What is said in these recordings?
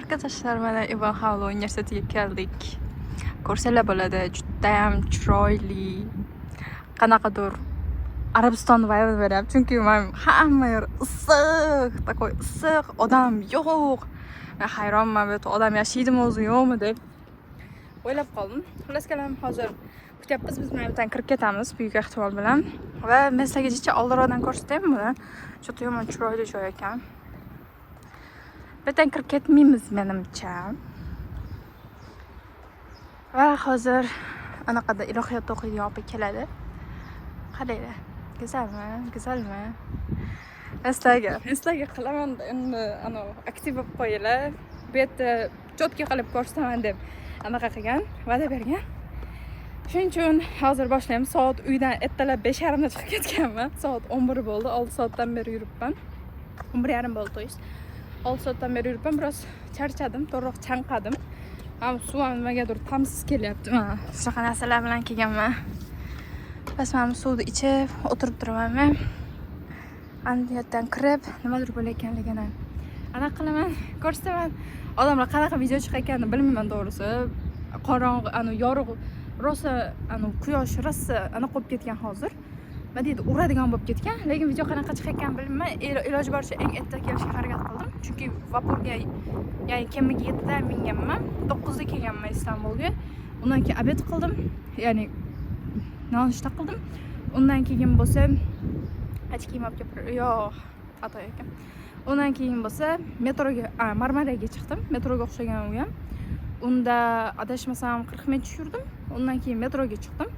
Arkadaşlar mana Ivan Havlo universitetiga keldik. Ko'rsanglar bo'ladi, juda ham chiroyli. Qanaqadir Arabiston vibe beryapti. Chunki men hamma yer issiq, takoy issiq, odam yo'q. Men hayronman, bu yerda odam yashaydimi o'zi yo'qmi deb o'ylab qoldim. Xullas kalam hozir kutyapmiz, biz bilan bilan kirib ketamiz buyuk ehtimol bilan. Va men sizlarga jicha oldinroqdan ko'rsataymi buni. Juda yomon chiroyli joy ekan. Birdan kirib ketmaymiz menimcha. Va hozir anaqada ilohiyot o'qiydigan opa keladi. Qaranglar. Go'zalmi? Go'zalmi? Sizlarga qilaman endi aktiv bo'lib qo'yinglar. Bu yerda cho'tka qilib ko'rsataman deb anaqa qilgan, va'da bergan. Shuning uchun hozir boshlaymiz. Soat uydan ertalab 5:30 da chiqib ketganman. Soat 11 bo'ldi. 6 soatdan beri yuribman. 11:30 bo'ldi to'yis. 6 soatdan beri yuribman. Biroz charchadim, to'g'riroq chanqadim. Ham suv ham nimagadir tamsiz kelyapti. Mana shunaqa narsalar bilan kelganman. Bas men suvni ichib o'tirib turaman men. Andiyadan kirib nimadir bo'layotganligini anaqa qilaman, ko'rsataman. Odamlar qanaqa video chiqayotganini bilmayman to'g'risi. Qorong'i, yorug' rosa quyosh rosa anaqa bo'lib ketgan hozir. Nima deydi, uradigan bo'lib ketgan, lekin video qanaqa chiqayotganini bilmayman. Iloji boricha eng erta kelishga harakat qildim. Chunki vapurga, ya'ni kemaga 7 da minganman, 9 da kelganman Istanbulga. Undan keyin obed qildim, ya'ni nonushta qildim. Undan keyin bo'lsa achkiyim olib kelib, yo'q, xato ekan. Undan keyin bo'lsa metroga, Marmaraga chiqdim. Metroga o'xshagan u ham. Unda adashmasam 40 minut yurdim. Undan keyin metroga chiqdim.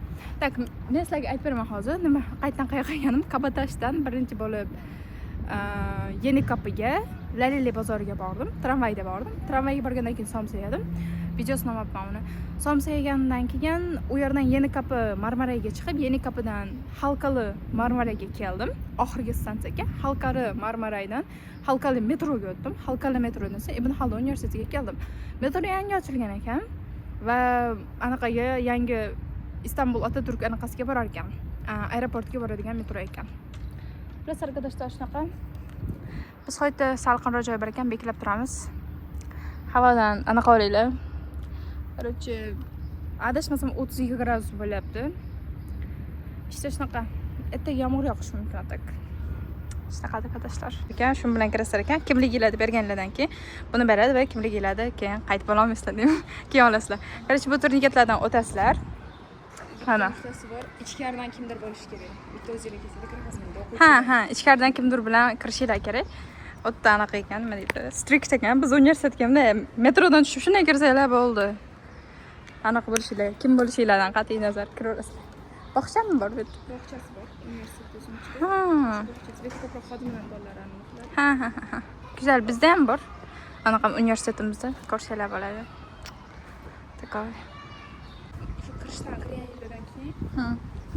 Tak, men sizlarga aytib beraman hozir, nima qayerdan qayerga qilganim. Kabotashdan birinchi bo'lib Yeni Kapıga, Laleli bozoriga bordim. Tramvayda bordim. Tramvayga borgandan keyin somsa yedim. Videosini olmayapman uni. Somsa yegandan keyin u yerdan Yeni Kapı Marmaraga chiqib, Yeni Kapıdan Halkalı Marmaraga keldim. Oxirgi stansiyaga Halkalı Marmaraydan Halkalı metroga o'tdim. Halkalı metrodan esa Ibn Haldun universitetiga keldim. Metro yangi ochilgan ekan va anaqaga yangi İstanbul Atatürk anaqasiga borar ekan. Aeroportga boradigan metro ekan. Biz arkadaşlar shunaqa. Biz hoyda salqinroq joy bor ekan, beklab turamiz. Havodan anaqa o'raylar. Короче, adashmasam 32 gradus bo'lyapti. İşte shunaqa. Ertaga yomg'ir yog'ishi mumkin atak. Shunaqa arkadaşlar. Ekan, shu bilan kirasizlar ekan. Kimliginglarni berganlardan keyin buni beradi va kimliginglarni keyin qaytib ololmaysizlar deyman. Keyin olasizlar. Короче, bu turniketlardan o'tasizlar. Mana. İchkaridan kimdir bo'lishi kerak. Bitta o'zingizni kirasizlar. Ha, ichkaridan kimdir bilan kirishinglar kerak. O'tda anaqa ekan, nima deydi? Strict ekan. Biz universitetga metrodan tushib shunday kirsanglar bo'ldi. Anaqa bo'lishinglar, kim bo'lishinglardan qat'iy nazar kiraverasizlar. Bog'chami bor bu yerda? Bog'chasi bor. Universitet o'zimizda. Bog'chasi ko'proq xodimlar bolalarni. Ha. Güzel, bizda ham bor. Anaqa universitetimizda ko'rsanglar bo'ladi. Takoy. Shu kirishdan kirgandan keyin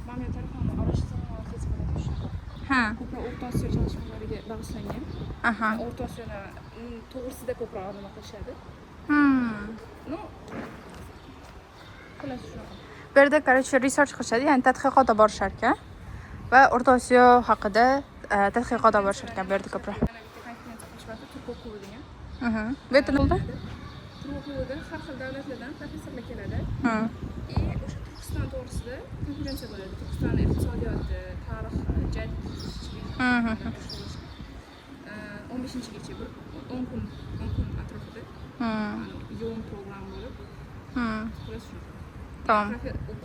mamlakat tarafini arashtirishni o'tkazib beradi. Ha. Ko'proq O'rta Osiyo çalışmalarga bag'ishlangan. Aha. O'rta Osiyoni to'g'risida ko'proq nima qilishadi. No. Bu yerda короче research qilishadi, ya'ni tadqiqotga borishar ekan. Va O'rta Osiyo haqida tadqiqotga borishar ekan bu yerda ko'proq. Bu yerda nima bo'ldi? Turkiyada har xil davlatlardan professorlar keladi. O'sha Turkiston to'g'risida konferensiya bo'ladi. Turkiston iqtisodiyoti, tarixi, jadidlik. 15-gacha 10 kun atrofida. Yo'l program bo'lib. Tamam.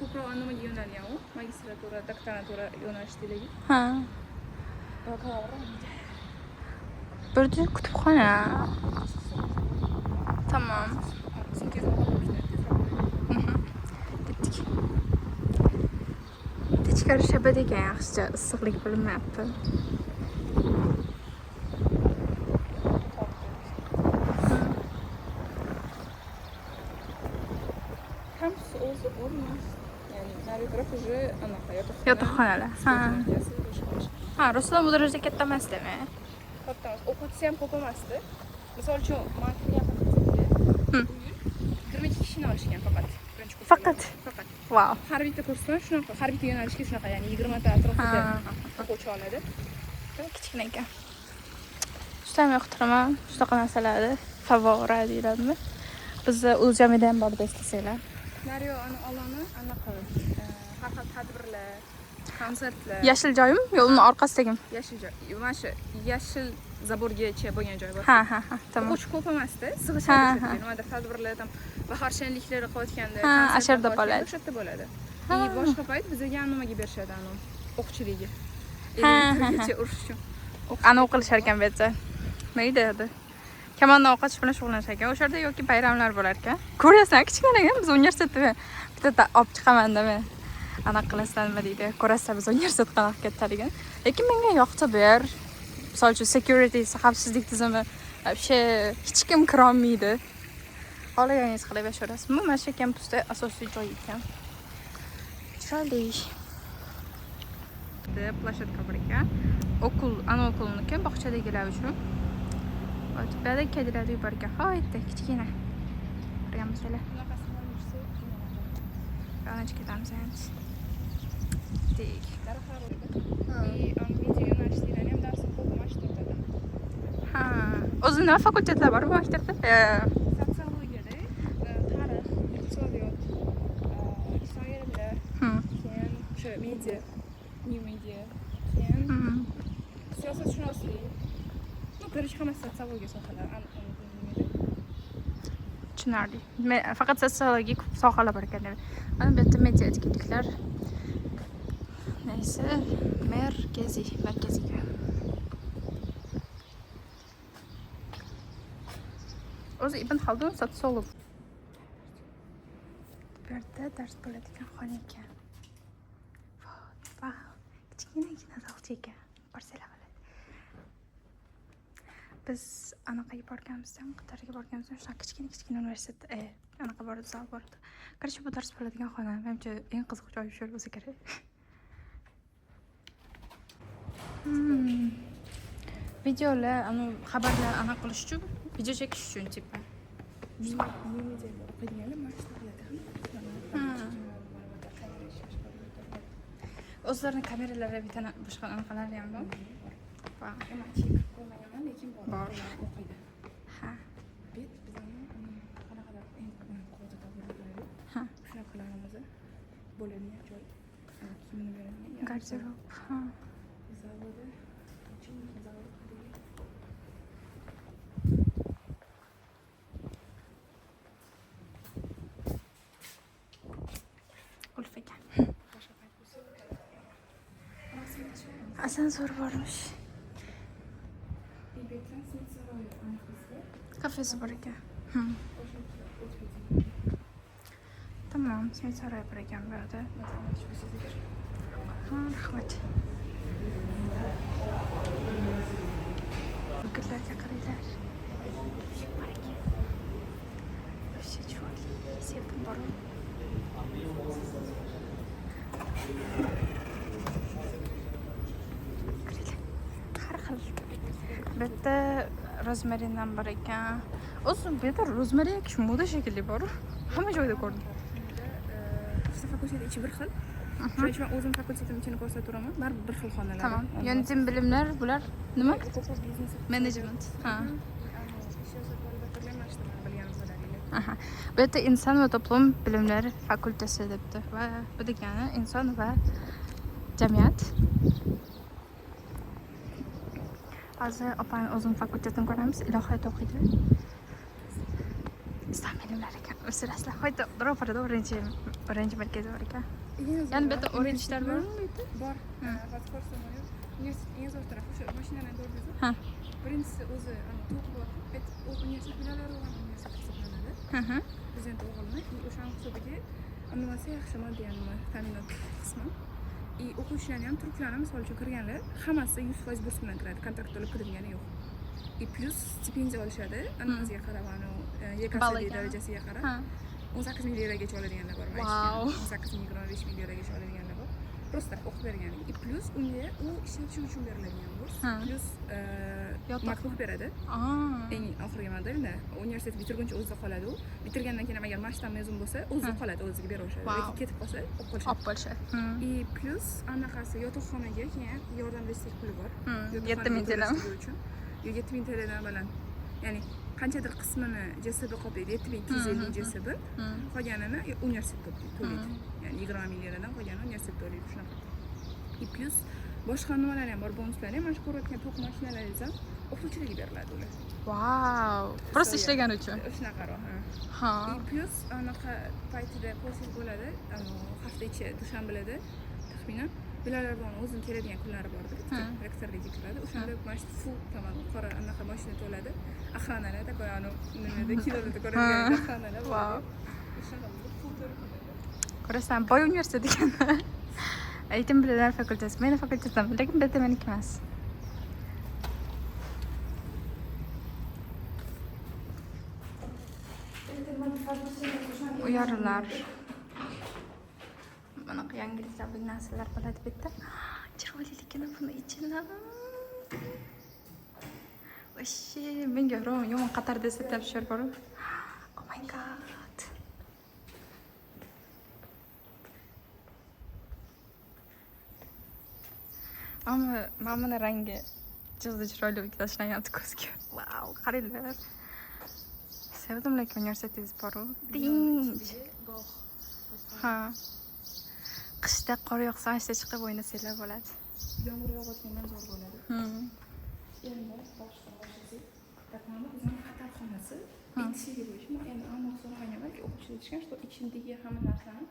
Ko'proq nimaga yo'nalgan u? Magistratura, doktoratura yo'nalishdagi. Ha. Burada kutupxona. Tamam. Ketdik. Techkari shabat ekan, yaxshicha issiqlik bilinmayapti. Kampus o'zi bo'lmas. Ya'ni nari taraf уже anaqa yotoqxonalar. Ha, Ruslan bu darajada katta emas dema. Katta emas. O'quvchisi ham ko'p emasdi. Misol uchun, men kirgan fakultetga 22 kishini olishgan faqat. Faqat. Wow. Har bitta kursdan shunaqa, har bitta yo'nalishga shunaqa, ya'ni 20 ta atrofida o'quvchi oladi. Kichkina ekan. ham yoqtiraman shunaqa narsalarni. Favora deyiladimi? Bizda O'zjamida ham bor desanglar. Daryo oloni anaqa har xil tadbirlar, konsertlar. Yashil joymi yo uning orqasidagimi? Yashil joy. Mana shu yashil zaborgacha bo'lgan joy bor. Ha, tamam. O'ch ko'p emasda, sig'ishadi. Nimadir tadbirlar ham bahor shenliklari qilayotganda konsertda bo'ladi. O'sha yerda bo'ladi. Boshqa payt bizga nimaga berishadi anu o'qchiligi. Kecha urush uchun. Ana o'qilishar ekan bu yerda. Mayda edi. Kamondan o'qitish bilan shug'ullanish ekan. O'sha yerda yoki bayramlar bo'lar ekan. Ko'ryapsan, kichkinaga biz universitetda bitta olib chiqaman dema. Ana qilasizlar nima deydi? Ko'rasizlar biz universitet qanaqa ketadigan. Lekin menga yoqdi bu yer. Misol uchun security, xavfsizlik tizimi вообще hech kim kira olmaydi. Xohlaganingiz qilib yashaysiz. Bu mana shu kampusda asosiy joy ekan. Chiroyli. Plashatka bor ekan. Ana okulniki bog'chadagilar uchun. O'tibada kedilarni yuborgan. Hoyda kichkina. Ko'ryapsizlar. Ana ketamiz endi. Dik. Ha. O'zi nima fakultetlar bor bu maktabda? Sotsiologiyada, tarix, iqtisodiyot, iqtisodiyotlar, keyin o'sha media, new media, keyin siyosatshunoslik. Ko'rish hammasi sotsiologiya sohalari. Tushunarli. Faqat sotsiologiya sohalar bor ekan. Mana bu yerda media etiketliklar. Neyse, markaziga. O'zi Ibn Xaldun sotsiolog. Bu yerda dars bo'ladigan xona ekan. Vau, kichkina zalcha ekan. Ko'rsanglar bo'ladi. Biz anaqaga borganimizda, Qatarga borganimizda shunaqa kichkina universitet, anaqa bor edi, zal bor edi. Qarshi bu dars bo'ladigan xona, menimcha eng qiziq joy shu bo'lsa kerak. Videolar, xabarlar anaqa qilish uchun, video chekish uchun tipa. O'zlarining kameralari bitta boshqa anaqalari ham bor. Bor. Ha. Garderob. Ha. Asansör varmış. Kafesi var ekan. Tamam, simit saroyi bor ekan bu yerda. Rahmat. Gullarga qaranglar. Вообще чувак, sepib bor. Bu yerda rozmarindan bor ekan. O'zi bu yerda rozmarin moda shekilli bor. Hamma joyda ko'rdim. Fakultet ichi bir xil. Shuning uchun o'zim fakultetim ichini ko'rsaturaman. Baribir bir xil xonalar. Tamam. Yönetim bilimlar bular nima? Management. Ha. Aha. Bu yerda inson va to'plom bilimlari fakültesi debdi va bu degani inson va jamiyat. Hozir opam o'zim fakultetini ko'ramiz, ilohiyat o'qiydi. Islom bilimlari ekan. O'sirasizlar. Hoyda ro'parada o'rinchi markazi bor ekan. Ya'ni bu yerda o'rinchilar bormi? Bor. Universitet eng zo'r tarafi shu mashinalarni ko'rdingizmi? Ha. Birinchisi o'zi to'qib o'z universitet binolari bo'lgan universitet hisoblanadi. Prezident o'g'lini o'shaning hisobiga nimasi yaxshi moddiy ta'minot qismi. O'quvchilarni ham turklarni misol uchun kirganlar hammasi 100% burs bilan kiradi, kontrakt to'lab kirilgani yo'q. Plus stipendiya olishadi, an'anaga qarab, YKS darajasiga qarab 18 ming yevrogacha oladiganlar bor. 18 ming 25 ming yevrogacha oladiganlar bor. Просто o'qib bergan. Plus unga u ishlatish uchun beriladigan burs. Plus maktub beradi. Eng oxirgi modelda universitet bitirguncha o'zida qoladi u. Bitirgandan keyin agar mashtan mezun bo'lsa, o'zida qoladi, o'ziga berishadi. Lekin ketib qolsa, olib qolishadi. Plus anaqasi yotoqxonaga keyin yordam bersak puli bor. 7 ming uchun. yo 7000 TLdan baland. Ya'ni qanchadir qismini JSB qoplaydi, 7250 JSB. Qolganini universitet to'laydi. Ya'ni 20 ming liradan qolganini universitet to'laydi shunaqa. Plus boshqa nimalar ham bor, bonuslar ham. Mana shu ko'rayotgan to'q mashinalaringiz ham o'qituvchilarga beriladi ular. Wow. Prosta ishlagan uchun. Shunaqaroq, ha. Plus anaqa paytida posel bo'ladi, hafta ichi dushanbalarda taxminan Belarusdan o'zim keladigan kunlari bordi. Rektorga keladi. O'shanda mana shu full tamom qora anaqa mashina to'ladi. Axranalar такой, nimada kilolarda ko'radigan axranalar bor. Ko'rasan, boy universitet ekan. Aytim bilimlar fakültesi. Meni fakültetim, lekin bitta meniki emas. Uyarılar. Mana yangiliklar bu narsalar bo'ladi bu yerda. Chiroyliligini buni ichidan. Voshshi, menga yomon qatar desa topshir bor. Oh my god. Ama mana rangi juda chiroyli tashlanyapti ko'zga. Wow, qaranglar. Sevdim lekin universitetingiz bor-ku. Tinch. Ha. Qishda qor yog'sa, ishda chiqib o'ynasanglar bo'ladi. Yomg'ir yog'ayotgandan zo'r bo'ladi. Endi boshqalarsiz. Takomil bizning qatarxonasi. Ikkinchiga bo'lishi, endi aniq so'ragan balki o'qishga tushgan, что ichindagi hamma narsani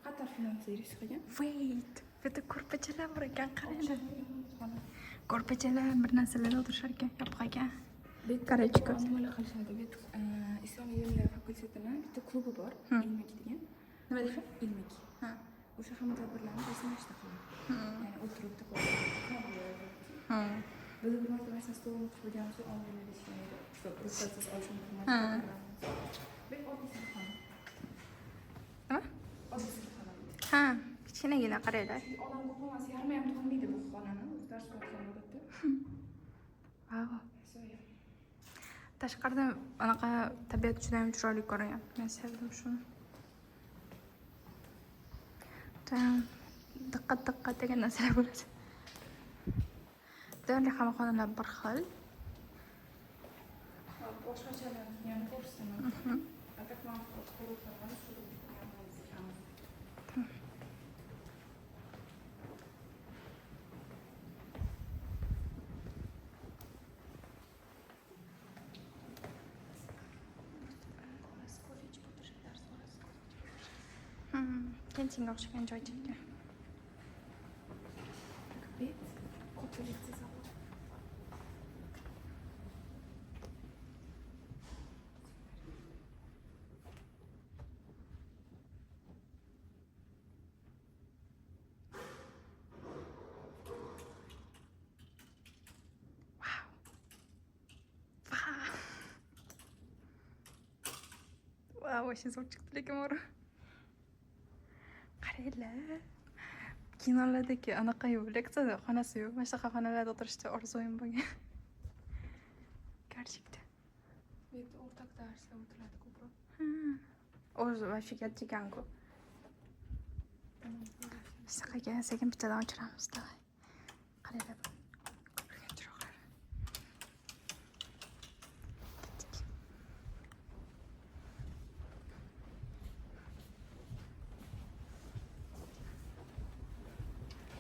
qatar finansiyasi qilgan. Wait, bitta ko'rpachalar bor ekan, qaranglar. Ko'rpachalar bir narsalar o'tirishar ekan, yopiq. Korechka. Nimalar qilishadi? Bu Islomiy ilmlar fakultetini bitta klubi bor, Ilmek degan. Nima deydi? Ilmek. Ha. O'sha hamma tadbirlarni rasmlashda qiladi. Ya'ni o'tiribdi qo'yadi. Biz bir marta masalan stol qurganmiz, oldinda ishlaydi. Shu ruxsatsiz olish mumkin. Bir oddiy xona. Nima? Oddiy xona. Ha, kichkinagina qaranglar. Odam ko'p emas, yarmi ham to'lmaydi bu xonani. Dars qilgan odatda. Wow. Tashqaridan anaqa tabiat juda ham chiroyli ko'ringan. Men sevdim shuni. Diqqat degan narsalar bo'ladi. Deyarli hamma xonalar bir xil. Boshqachalar, ya'ni ko'rsataman. Atakman ko'rsataman, Kentinga o'xshagan joy chekkan. Wow, вообще zo'r chiqdi lekin bor. Qaranglar. Kinolardagi anaqa yo'q, leksiyada xonasi yo'q. Mana shunaqa xonalarda o'tirishni orzuim bo'lgan. Gerçekten. Bu yerda o'rtak darslar o'tiladi ko'proq. O'zi вообще katta-ku. Shunaqa sekin bittadan o'chiramiz. Davay. Qaranglar. Ko'rgan chiroqlar.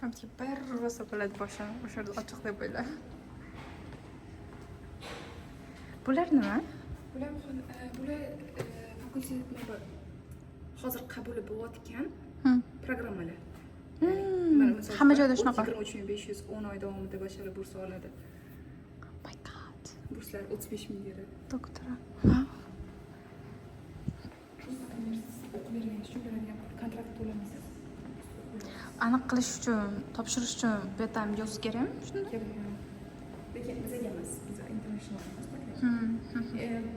Hamki bir rosa bo'ladi boshim, o'sha yerda ochiq deb o'ylar. Bular nima? Bular fakultetda hozir qabuli bo'layotgan programmalar. Hamma joyda shunaqa. 23.510 oy davomida bashara bursa oladi. Oh my god. Burslar 35 ming lira. Doktora. Kontrakt to'lamaysiz. Aniq qilish uchun, topshirish uchun bu yerda ham yoz kerakmi? Shunda? Lekin bizga emas, biz international emas.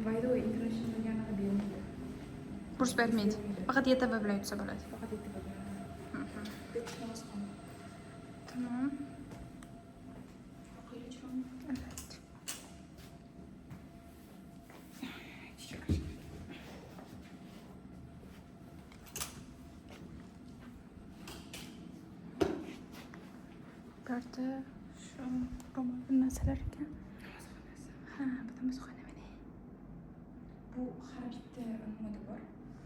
By the way, international yana bermaydi. Burs bermaydi. Faqat YTV bilan yutsa bo'ladi. Faqat YTV bilan. Tamam. Bu yerda shu roman narsalar ekan. namozxona mana. Bu har bitta nimada bor.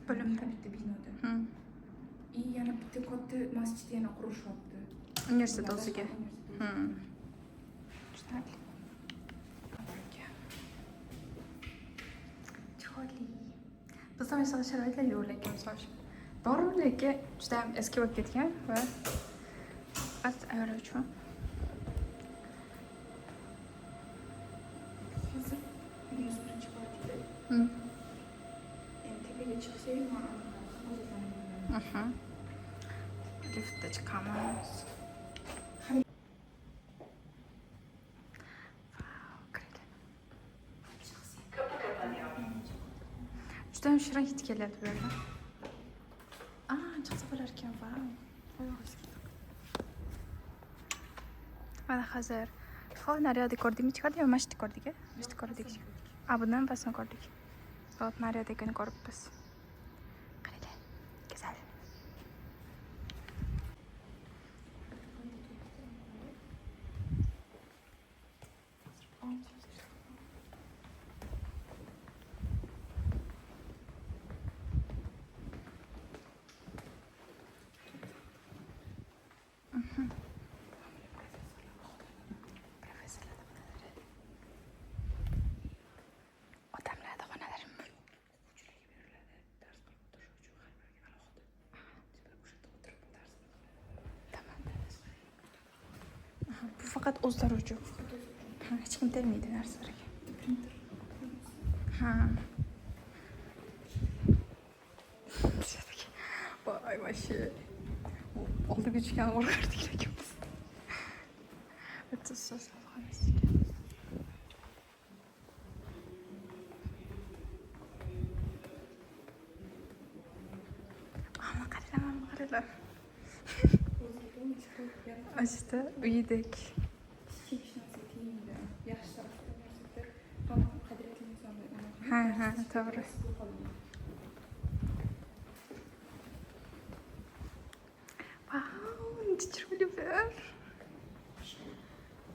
Bo'limda. Har bitta binoda. Hmm. Yana bitta katta masjid yana qurishyapti. Universitet o'ziga. Hmm. Tushunarli. Chiroyli. Bizda misol sharoitlar yo'q lekin misol bor lekin juda ham eski bo'lib ketgan va faqat ayollar uchun. Hozir 101-qavatda. Hmm. Endi tepaga chiqsak, mana Aha. Liftda chiqamiz. Vau, kirdi. Juda ham shirin hid kelyapti bu yerda. Chiqsa bo'lar ekan, vau. Mana hozir naryadi ko'rdikmi? Chiqadi yo masjidni ko'rdik? Masjidni ko'rdik. Bundan pasni ko'rdik. Hop, naryadagini ko'ribmiz. Qaranglar. Go'zal. Odamlarda xonalar. Tamam. Bu faqat o'zlari uchun. Hech kim tegmaydi narsalarga. Ha. Voy, вообще. Oldiga chiqqan o'rgardik ekamiz. Bitta so'z olamiz. Qaranglar. Asta uyidek. Ha, to'g'ri. Vau, nechta chiroyli bir.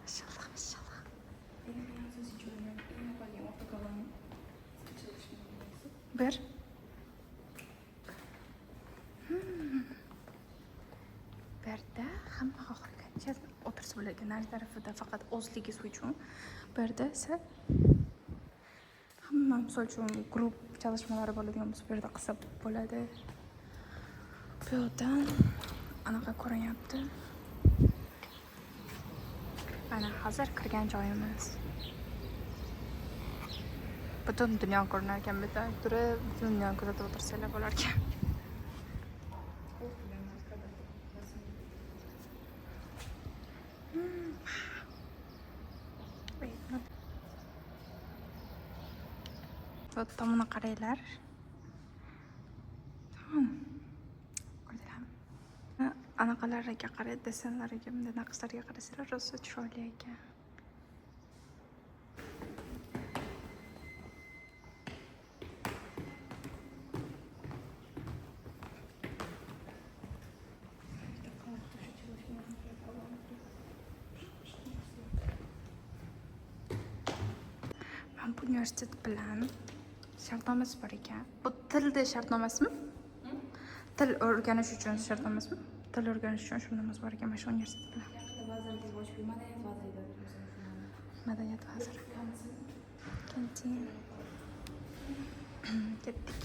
Mashalloh, mashalloh. Bir. Bu yerda hamma xohlagancha o'tirsa bo'ladi. Nari tarafida faqat o'zligi uchun. Bu yerda esa hamma misol uchun guruh çalışmalari bo'ladigan bo'lsa, bu yerda qilsa bo'ladi. Bu yerdan anaqa ko'rinyapti. Mana hozir kirgan joyimiz. Butun dunyo ko'rinar ekan, bitta turib, butun dunyoni kuzatib o'tirsalar bo'lar ekan. Bu tomoni qaranglar. Ko'rdinglarmi? Anaqalarga qarang, desenlarga, bunday naqshlarga qarasanglar, rosa chiroyli ekan. Bu universitet bilan shartnomasi bor ekan. Bu tilda shartnomasimi? Til o'rganish uchun shartnomasimi? Til o'rganish uchun shartnomasi bor ekan mana shu universitet bilan. Madaniyat vaziri. Kantin. Ketdik.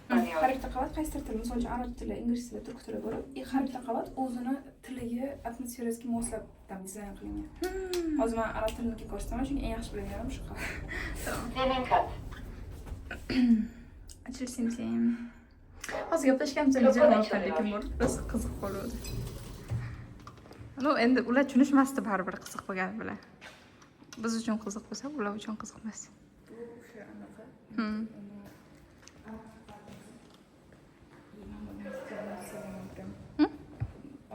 Har bitta qavat qaysi til, misol uchun arab tili, ingliz tili, turk tili bo'lib, har bitta qavat o'zini tiliga, atmosferasiga moslab dizayn qilingan. Hozir men arab tilini ko'rsataman, chunki eng yaxshi bilganim shu qavat. Zemin kat. Ochilsin. Hozir gaplashganimizda javob lekin bor. Biz qiziq bo'ldi. Endi ular tushunishmasdi baribir qiziq bo'lgani bilan. Biz uchun qiziq bo'lsa, ular uchun qiziq emas. Bu o'sha anaqa.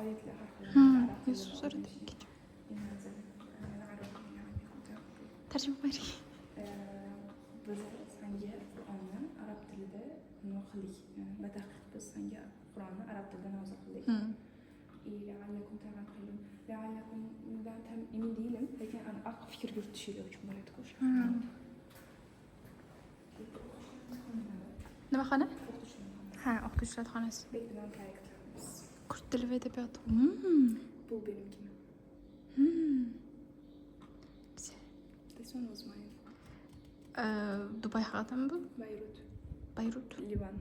Oyatlar haqida. Yusuf so'radi. Tarjima qiling. Biz senga Qur'onni arab tilida nima qildik? Batahqiq biz senga Qur'onni arab tilida nozil qildik. La'allakum ta'qilun. La'allakum bundan tam emin değilim. Lekin aniq fikr yuritishinglar uchun bo'ladi-ku. Nima xona? Ha, o'qituvchilar xonasi. Bet bilan proyektimiz. Kurt tili va adabiyoti. Bu benimkimi? This one was mine. Dubay haqidami bu? Bayrut. Bayrut. Livan.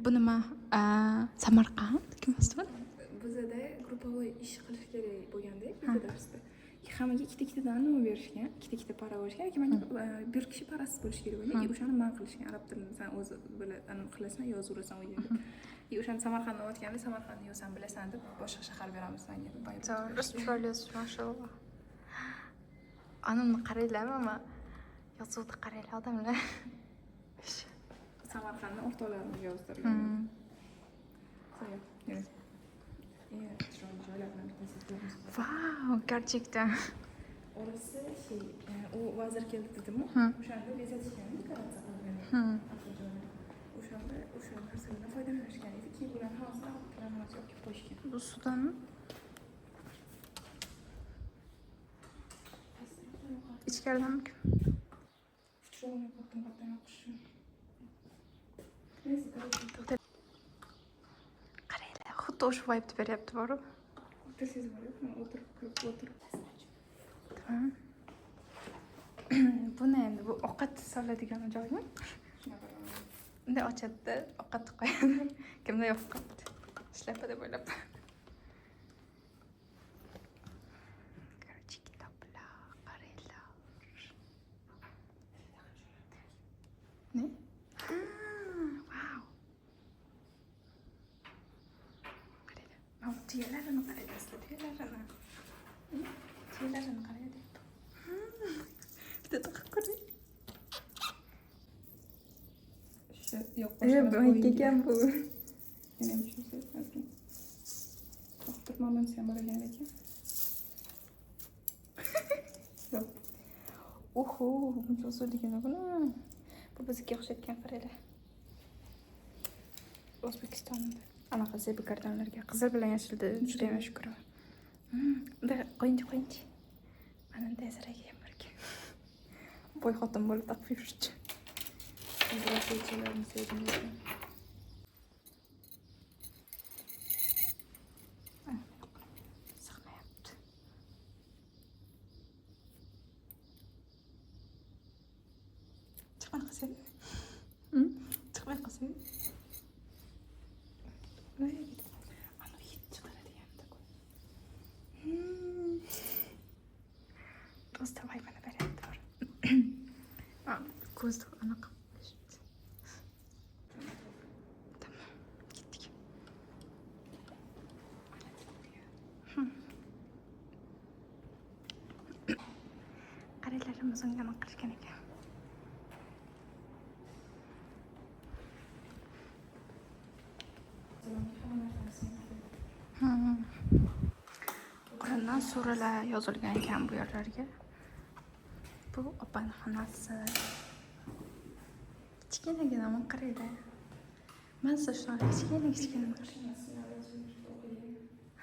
Bu nima? Samarqand? Kim o'sdi? Bizada gruppovoy ish qilish kerak bo'lganda, bitta darsda hammaga ikkita nima berishgan, ikkita para berishgan, lekin menga bir kishi parasiz bo'lishi kerak bo'lgan. O'shani man qilishgan arab tilini san o'zi qilasan, yozaverasan u yerga. O'shani Samarqandda o'tganda Samarqandni yo'san bilasan deb boshqa shahar beramiz senga deb Bayrut. To'g'ri, chiroyli yozib, mashalloh. Anamni qaranglar, mana yozuvni qaranglar odamlar. Samarqandni o'rtoqlarini yozdirgan. Vau, gerçekten. Orası o vazir keldi dedimi? O'shanda bezatishgan, dekoratsiya qilgan. O'shanda o'sha narsalardan foydalanishgan edi. Keyin ularni hammasini olib kelib qo'yishgan. Bu sudanmi? İçkaridanmi? Futurolni qatdan o'qishim. Qaranglar, xuddi o'sha vibe'ni beryapti boru. Sezib olyapman, o'tirib. Tamam. Bu ne endi? Bu ovqat soladigan joymi? Bunday ochadi, ovqat qo'yadi. Kimda yo'q qoldi. Ishlab deb o'ylab. Короче, kitoblar, qaranglar. Ne? Wow. Qaranglar. Mana tuyalarini qarayapsizlar, tuyalarini. Tuyalarini qarayapti. Bitta taqib ko'ring. Yo'q, Boykagan bu. Yana bir şey söyleyeyim. To'xtatmadim sen baragan ekan. Yo'q. Oho, buncha usulligini buni. Bu bizga o'xshatgan qaranglar. O'zbekistonda anaqa zebi kartonlarga qizil bilan yashilda juda ham shukur. Bunda qo'yinchi. Mana bunday asragan birga. Boy xotin bo'lib taqib yurishchi. Здравствуйте, sevdim. Sig'mayapti. Chiqmay qolsang. Chiqmay qolsang. Ana hid chiqaradiyamda qo'y. Do'st voy mana beryapti bor. Ko'zni anaqa qaraylarimiz unga nima qilgan ekan. Qur'ondan suralar yozilgan ekan bu yerlarga. Bu opani xonasi. Kichkinagina mana qaranglar. Mana shunaqa kichkina.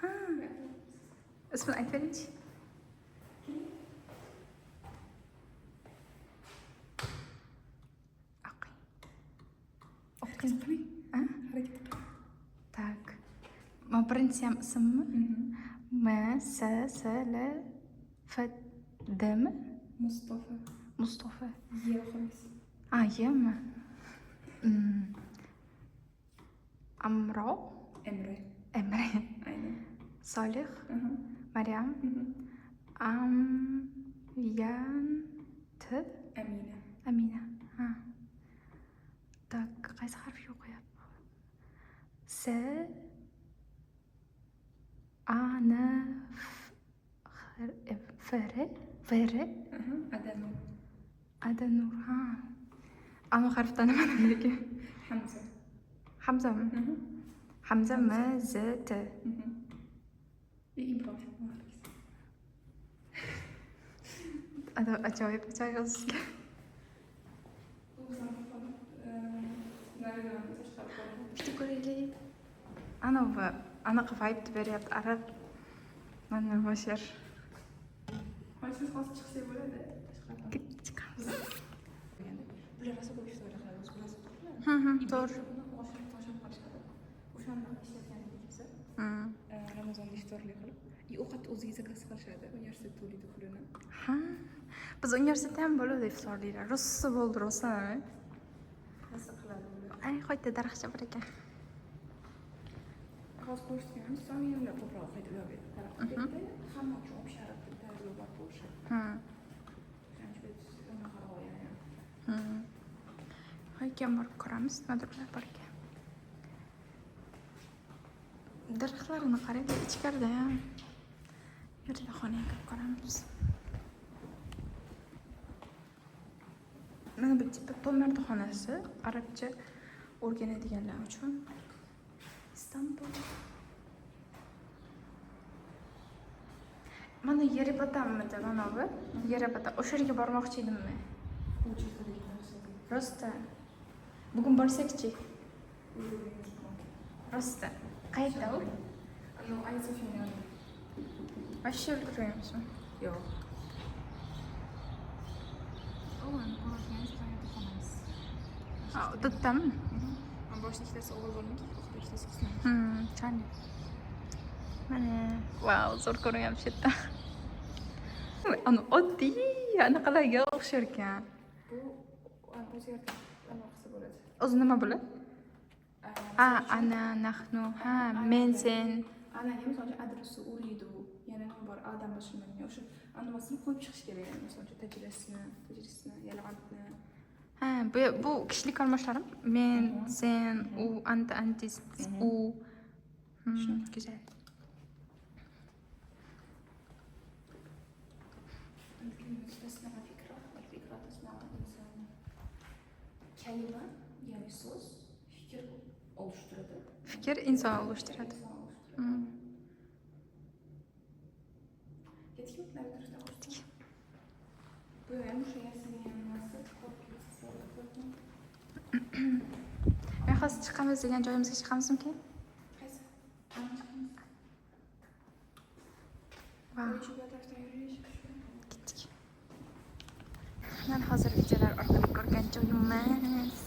Ha. Ismini aytaychi. Так. Ma birinchisi ham ismmi? M S S L F D mi? Mustafa. Ye xolos. Yemi. Amro. Emre. Aynen. Solih. Maryam. Amina. Ha. Tak, qaysi harf yo'q qo'yapti? S A N F R Adanur. Ha. Ama harfdan nima dedik? Hamzami? Hamza M Z T. Ajoyib yozishgan. Bitta ko'raylik. Anaqa vibe beryapti arab. Mana boshar. Hozir chiqsa bo'ladi. Chiqamiz. Bular rosa ko'p ishlar qilamiz. to'g'ri. O'shanda ishlatgandik biz. Ramazonda iftorlik qilib, ovqatni o'ziga zakaz qilishadi universitet to'laydi pulini. Ha. Biz universitetda ham bo'ladi iftorliklar. Rosa bo'ldi, rosa. Rosa qiladi ular. Ay, qo'ydi daraxtcha bir ekan. Hozir ko'rsatganimiz samimlar ko'proq qaytib yuradi. Tarafda hamma uchun o'xsharib tayyorlab bo'lishadi. Hoyga borib ko'ramiz, nimadir bor ekan. Daraxtlarini qarang, ichkarida ham. Yerda xonaga kirib ko'ramiz. Mana bu tipi to'marda xonasi, arabcha o'rganadiganlar uchun. Istanbul. Mana Yerebatanmidi mana bu? Yerebatan. O'sha yerga bormoqchi edimmi? Rosta. Bugun borsak-chi? Rosta. Qayerda u? Yo'q, aytsa shuni. Vashshe ulgurmayapsizmi? Yo'q. O'g'lini ko'radigan joyda qolamiz. Ha, o'tdami? Boshda ikkitasi o'g'il bo'lmak, oxirida ikkitasi qizlar. Chani. Mana, wow, zo'r ko'ryapsiz yerda. Ana oddiy, anaqalarga o'xshar ekan. Bu o'zgartirib aloqasi bo'ladi. O'zi nima bo'ladi? Ana, nahnu, men, sen. Anaga misol uchun adresi uridu, yana nima bor, adam boshlangan. O'sha animasini qo'yib chiqish kerak. Misol uchun tajribasini, yalabni. Bu kishilik almashlarim. Men, sen, u, anta, antis, u. Güzel. Kelime, yani söz, fikir oluşturdu. Fikir inson oluşturadi. Ketdik. Bu yani şu yasingan narsa Men hozir chiqamiz degan joyimizga chiqamizmi-ki? qaysi? Wow. O'sha tarafdan yurish. Ketdik. Men hozir videolar orqali ko'rgan joyimiz.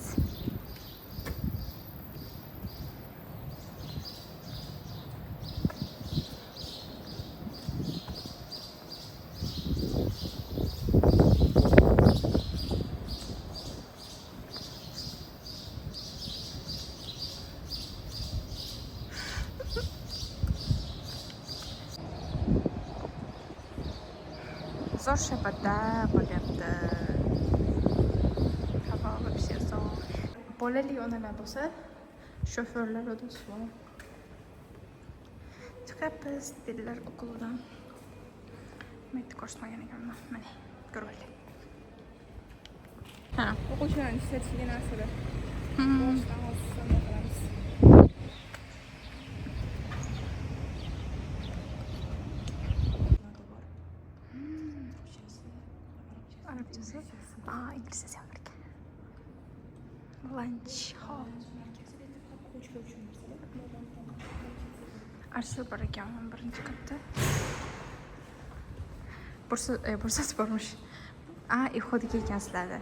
Zo'r shabatda bo'lyapti. Havo вообще zo'r. Bolali onalar bo'lsa, shofyorlar odasi bor. Chiqamiz dedilar o'quvdan. Men ko'rsatmagan ekanman. Mana, ko'rib oling. O'quvchilarning ishlatishiga narsalar. Boshdan olishdan qilamiz. Arabchasi. İngilizcesi ham bor ekan. Lunch hall. Arsa bor ekan birinchi katda. Bursasi bormish. Iходiga ekansizlarda.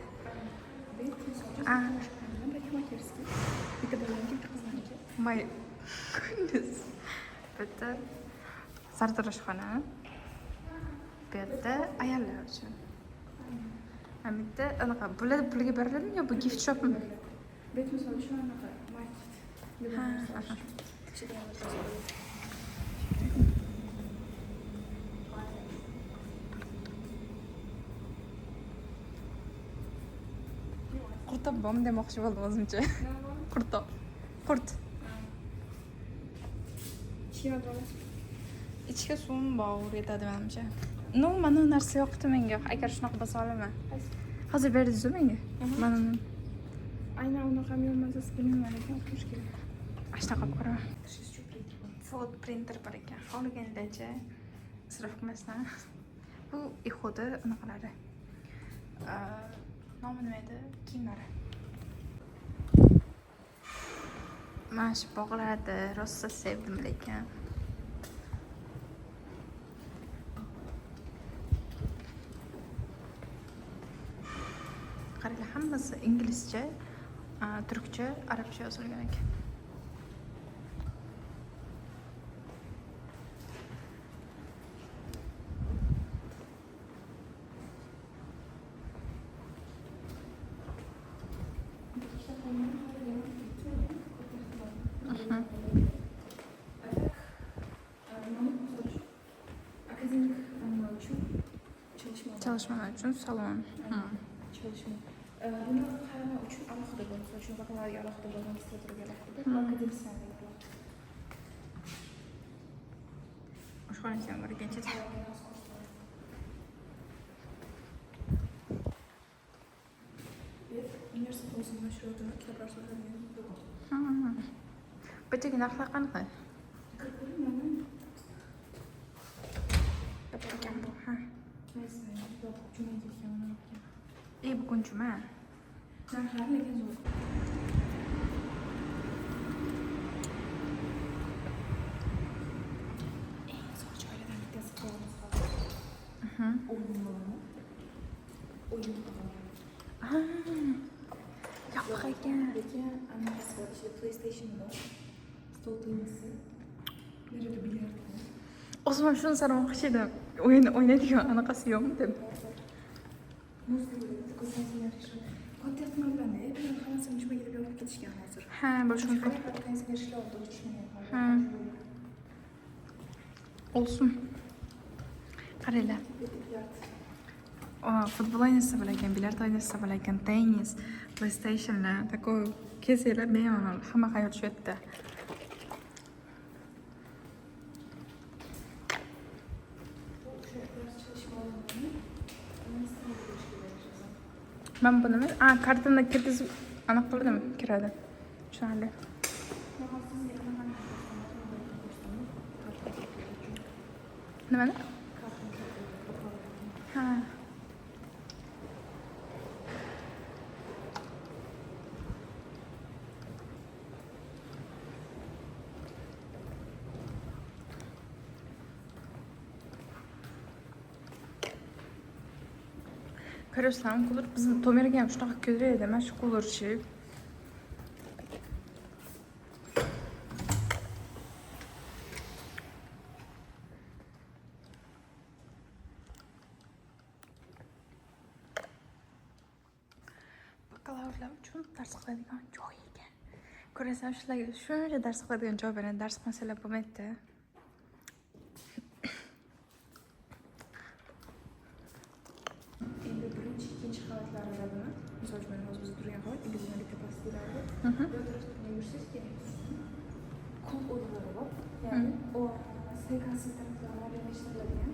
My goodness. Bitta sartaroshxona. Bu yerda ayollar uchun. Bitta anaqa bular pulga beriladimi yo bu gift shopmi? Bet misol uchun anaqa market. Qurtob bormi demoqchi bo'ldim o'zimcha. Qurtob. Qurt. Ichga suvim bor yetadi menimcha. No, mana narsa yoqdi menga. Agar shunaqa bo'lsa olaman. Hozir berdingiz-ku menga. Mana aynan unaqa yo'lmazasiz bilmayman ekan, o'qish kerak. shunaqa qilib ko'raman. Food printer bor ekan. Xohlagandacha isrof qilmasdan. Bu iHo'da unaqalari. Nomi nima edi? Kiyimlari. Mana shu bog'larni rosa sevdim lekin. Qaranglar, hammasi inglizcha. Türkçe, Arapça yozilgan ekan. Çalışmalar için salon. Çalışma. Bunu qarama uchun alohida bo'lib, misol uchun bakalavriatga alohida bo'lib, magistraturga alohida, akademik san'atga alohida. Oshxonasiga borgancha. Universitet o'zini nashriyotini kitoblar sotadigan. Bittagi narxlar qanaqa? Ekan bu. Bugun juma. Narxlar lekin zo'r. Eng zo'r joylardan bittasi qolimiz qoldi. O'yin bo'limi. O'yin bo'limi. Yo'q ekan. Lekin anaqasi bor, ichida PlayStation bor. Stol tennisi. Nerede bilyard bor. O'zim shuni so'ramoqchi edim. O'yin o'ynaydigan anaqasi yo'qmi deb. Katta ehtimollarda bular hammasini jumaga deb yopib ketishgan hozir. Ha, bo'lishi mumkin. Qaysiga ishlayapti, o'tirishmagan. Ha. Olsun. Qaranglar. Futbol o'ynasa bo'lakan, bilyard o'ynasa bo'lakan, tennis, PlayStationlar, такой kelsalar bemalol hamma hayot shu yerda. Ben bunu mu? Kartını kirgizib aniq qildim, kiradi. Tushunarli. Nimani? Ha. Karışsam olur. Bizim Tomer'e gelmiş. Daha kötü edemez. Şu olur şey. Bakalavrilar uchun dars qiladigan joy ekan. Ko'rasan shularga shuncha dars qiladigan joy bilan dars qilmasalar bo'lmaydi. Endi birinchi, ikkinchi qavatlarida buni, misol uchun hozir biz turgan qavat, illyuzionlik kapasitelarida. Bu tarafdan yursangiz kerak. Klub o'rinlari bor. Ya'ni o steykansiz tarafdan o'rganishtiriladigan,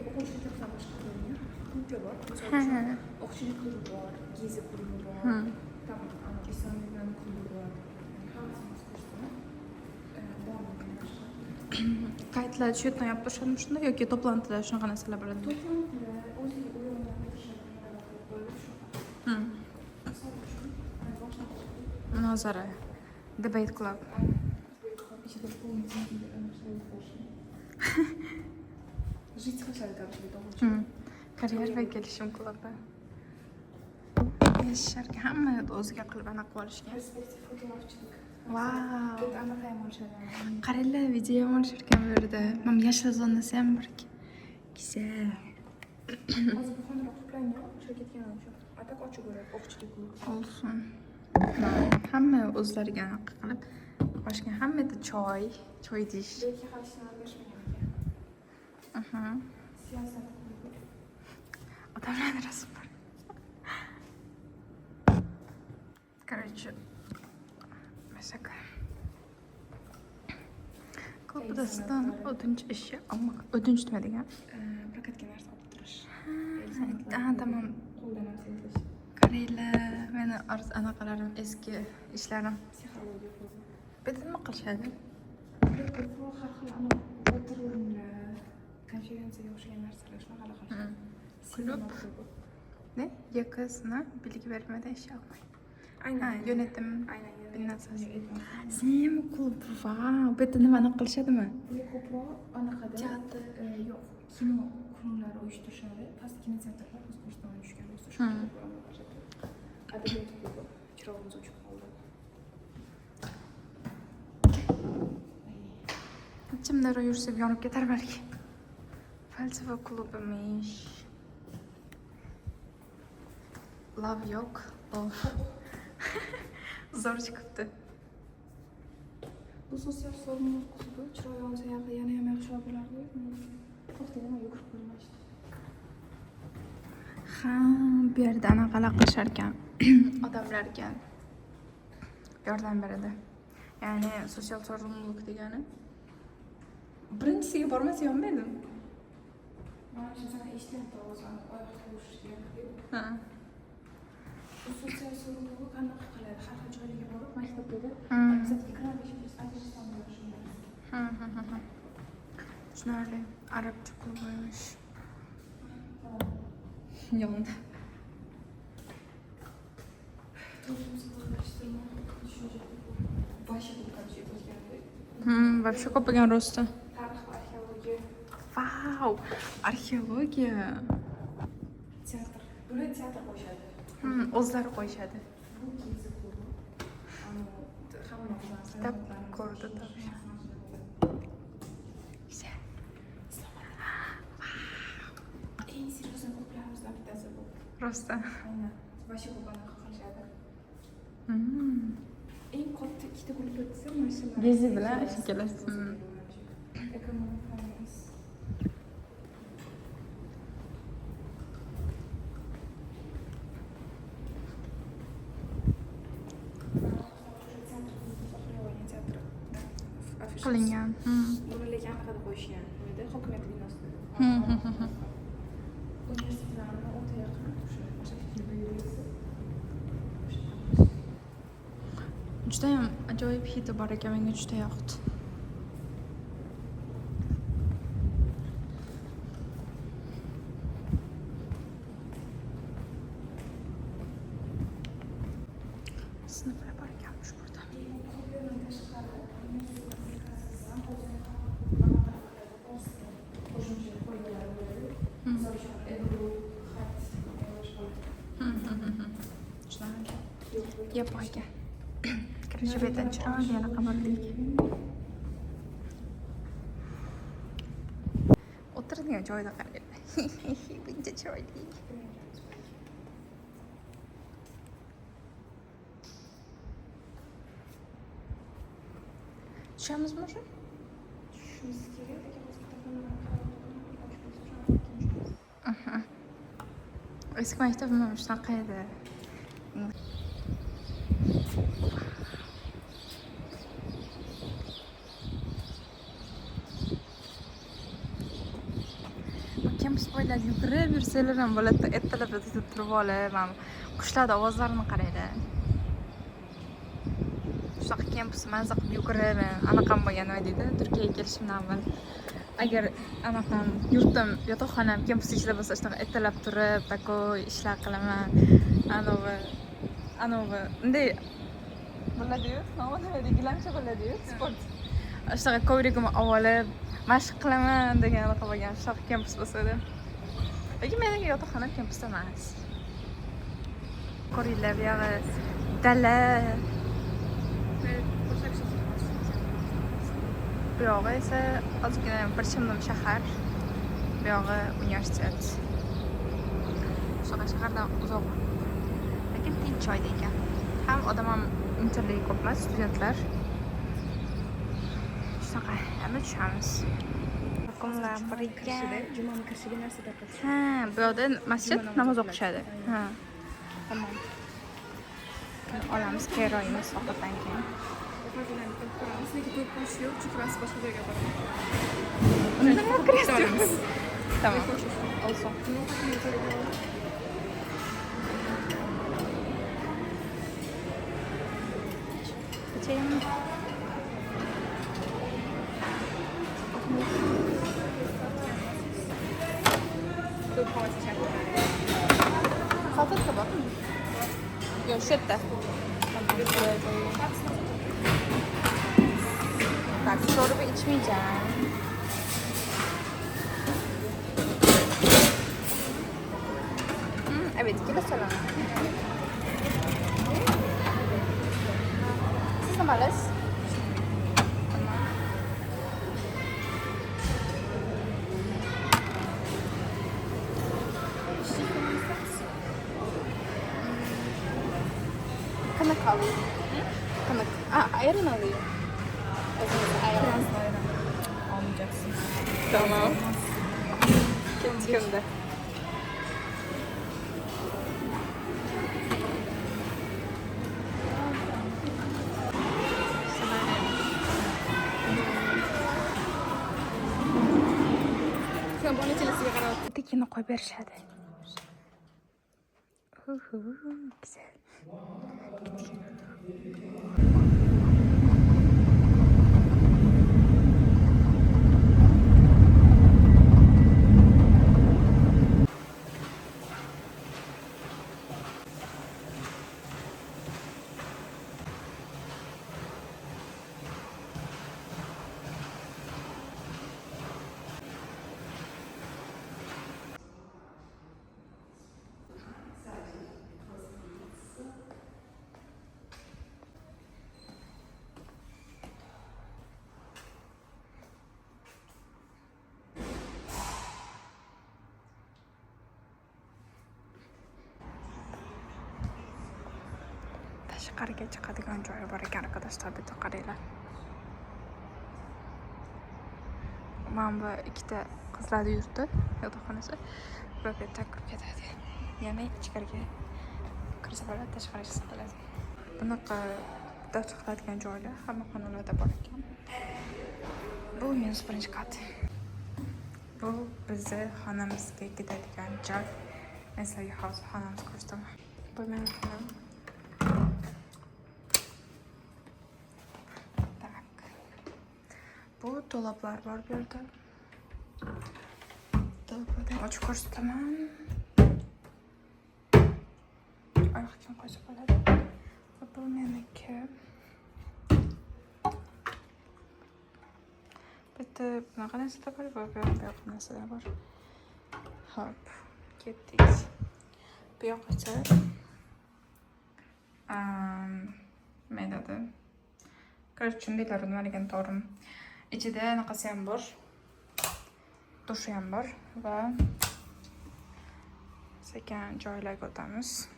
o'quvchi tarafdan boshqariladigan klublar bor. Misol uchun o'qchilik klubi bor, gezi klubi bor, tam islomiylar klubi bor. Hammasini ko'rsatadi. Kayıtlar shu yerdan yapib turishadimi shunda yoki to'plantida shunaqa narsalar bo'ladi? To'plantida o'ziga o'yinlar Munozara. Debate club. Жить хотели, короче, это Kariyer ve gelişim klubu. Yaşarken hamma o'ziga qilib anaqa qilishgan. Perspektiv fotoğrafçılık. Wow. Это она прям очень. Qaranglar, video olishirkan bu yerda. Mana yashil zonasi ham bor. Güzel. Hozir bu xonada qoplangan, o'sha ketgan o'sha. Atak ochib ko'radi, o'qchilik klubi. Olsun. Hamma o'zlariga anaqa qilib boshqa hammada choy idish. Lekin hali ishni o'rganishmagan ekan. Siyosat klubi. Odamlar rasmlar. Короче, mesela klubdasidan o'tinch ishi olmoq, o'tinch nima degan? Prokatga narsa olib turish. Tamam. Qo'ldan o'tkazish. Qaranglar, meni anaqalarim eski ishlarim. Psixologiya klubi. Bitta nima qilishadi? Bu har xil o'tiruvlar, konferensiyaga o'xshagan narsalar shunaqa qilishadi. Klub. Ne? Yakasına bilgi vermeden iş yapmayın. Aynen. Yönetim. Aynen. Binasız. Sinema klubu. Wow. Bitta nima aniq qilishadimi? Bu ko'proq anaqada Teatr. Yo'q, kino kunlari uyushtirishadi. Past kinoteatrlar O'zbekistonga tushgan bo'lsa, shu adabiyot klubi. chirovimiz o'chib qoldi. Kimdir yursak yonib ketar balki. Falsafa klubimiz. Love yo'q. Zo'r chiqibdi. Bu sotsial sorunlar kutubi chiroy olsa yana ham yaxshiroq bo'lardi. To'xtayman, yugurib qo'ymashdi. Ha, bu yerda anaqalar qilishar ekan. Odamlarga yordam beradi. Ya'ni sotsial sorumluluk degani. Birinchisiga bormasa yonmaydim. Mana shu sana eshitayapti ovozini, oyoqqa urishgan. Ha. Sotsial sorumluluk qanaqa qiladi? Har xil joylarga borib maktablarda Hmm. bizga ekran beshimiz attestation berishadi. Tushunarli. Arabcha klubimiz. Yondi. Вообще ko'pgan ro'sti. Tarix va arxeologiya, Vau, arxeologiya. teatr. Bular teatr qo'yishadi. O'zlari qo'yishadi. Bu kezi klubi. Hamma Kitob ko'rdi to'g'ri. eng seryo'zan ko'plarimizdan bittasi bu. Rosta. Aynan. Vashi ko'pani qilishadi. Eng katta ikkita klub desa, mana shular. Gezi bilan shekillas. Ekonomik fanimiz. Qilingan. Buni lekin anaqada qo'yishgan. Uyda hokimiyat binosida. Universitetlarni o'ta yaqin o'sha shaklda yuribdi. Judayam ajoyib hidi bor ekan, menga juda yoqdi. Sinflar bor ekanmish burada. Yapoyga. Kirish betidan chiroyli yana qabrlik. O'tiradigan joyda qarang. Buncha chiroyli. Tushamiz shu? Tushimiz kerak, lekin Eski maktabim shunaqa edi. Kampus bo'ylab yugurib yursalar ham bo'ladi, ertalab turib olib, qushlar ovozlarini qaranglar. Shunaqa kampus mazza qilib yugurib, anaqam bo'lgan nima deydi, Turkiyaga kelishimdan avval. Agar anaqam yurtim, yotoqxonam kampus ichida bo'lsa, shunaqa ertalab turib, takoy ishlar qilaman. Anovi, bunday bo'ladi-yu, nima deydi, gilamcha bo'ladi-yu, sport. Shunaqa kovrigimni olib, mashq qilaman degan anaqa bo'lgan, shunaqa kampus bo'lsa-da. Lekin menga yotoqxona kampusda emas. Ko'ringlar, bu yog'i dala. Bu yog'i esa ozgina bir chimdim shahar. Bu yog'i universitet. Shahardan uzoq. Lekin tinch joyda ekan. Ham odam ham interligi ko'p emas, studentlar. Shunaqa, endi tushamiz. Qumlar bir ekan. Jumoni kirishiga narsa tarqatish. Ha, bu yerda masjid namoz o'qishadi. Ha. Tamom. Olamiz keroyimiz ovqatdan keyin. Ovqatlanib ko'ramiz, lekin to'y qo'yish yo'q, chunki biz boshqa joyga boramiz. Nima kirasiz? Tamam. Olsun. Geçelim. Salatalık bak. Yok, şu ette. Bak, çorba içmeyeceğim. Evet, kilo salam. Siz nima qilasiz? Kınık alayım. Kınık. Ayran alayım. Özünüz ayran. Almayacaksın. Tamam. İkinci günde. Sen bana çelesiye karar. Tekini koy berishadi. Güzel. Tashqariga chiqadigan joyi bor ekan arkadaşlar, bitta qaranglar. Mana bu ikkita qizlar yurti, yotoqxonasi. Bu yerda kirib ketadi. Ya'ni ichkariga kirsa bo'ladi, tashqariga chiqsa bo'ladi. Bunaqa bitta chiqadigan joylar hamma xonalarda bor ekan. Bu minus birinchi kat. Bu bizni xonamizga ketadigan joy. Men sizlarga hozir xonamizni ko'rsataman. Bu mening xonam. Bu dolaplar var bu yerda. Dolaplardan ochib ko'rsataman. Oyoq kiyim qo'ysa bo'ladi. Bu meniki. Bitta bunaqa narsalar bor, bu yoq narsalar bor. Hop, ketdik. Bu yoqqa maydadir. Короче, shundaylar nimaligini to'g'rim. İçinde anaqasi ham bor. Dushi ham bor va sekin joylarga o'tamiz.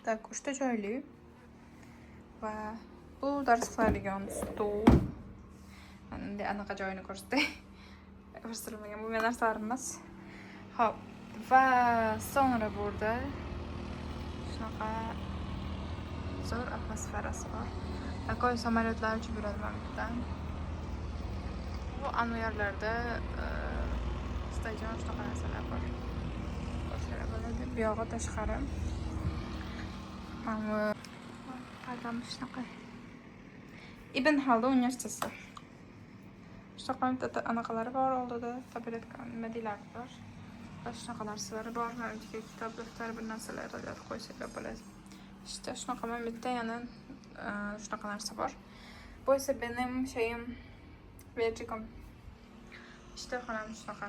Tak, 3 ta joyli. Va bu dars qiladigan stol. Endi anaqa joyini ko'rsatay. Ko'rsatilmagan bu men narsalar emas. Hop, va sonra burada shunaqa zo'r atmosferasi bor. Takoy samolyotlar uchib yuradi mana bu yerdan. Bu anu yerlerde stadion shunaqa narsalar bor. Boshlar bo'ladi. Bu yog'i tashqari. Mana qadam shunaqa. Ibn Haldun universiteti. Shunaqa anaqalari bor oldida, tabletka nima deyiladi bor. Va shunaqa narsalar bor. Mana bu kitob, daftar, bir narsalar yozib qo'ysak bo'ladi. İşte shunaqa men bitta yana shunaqa narsa bor. Bu esa benim şeyim Belçikam. İşte xonam shunaqa.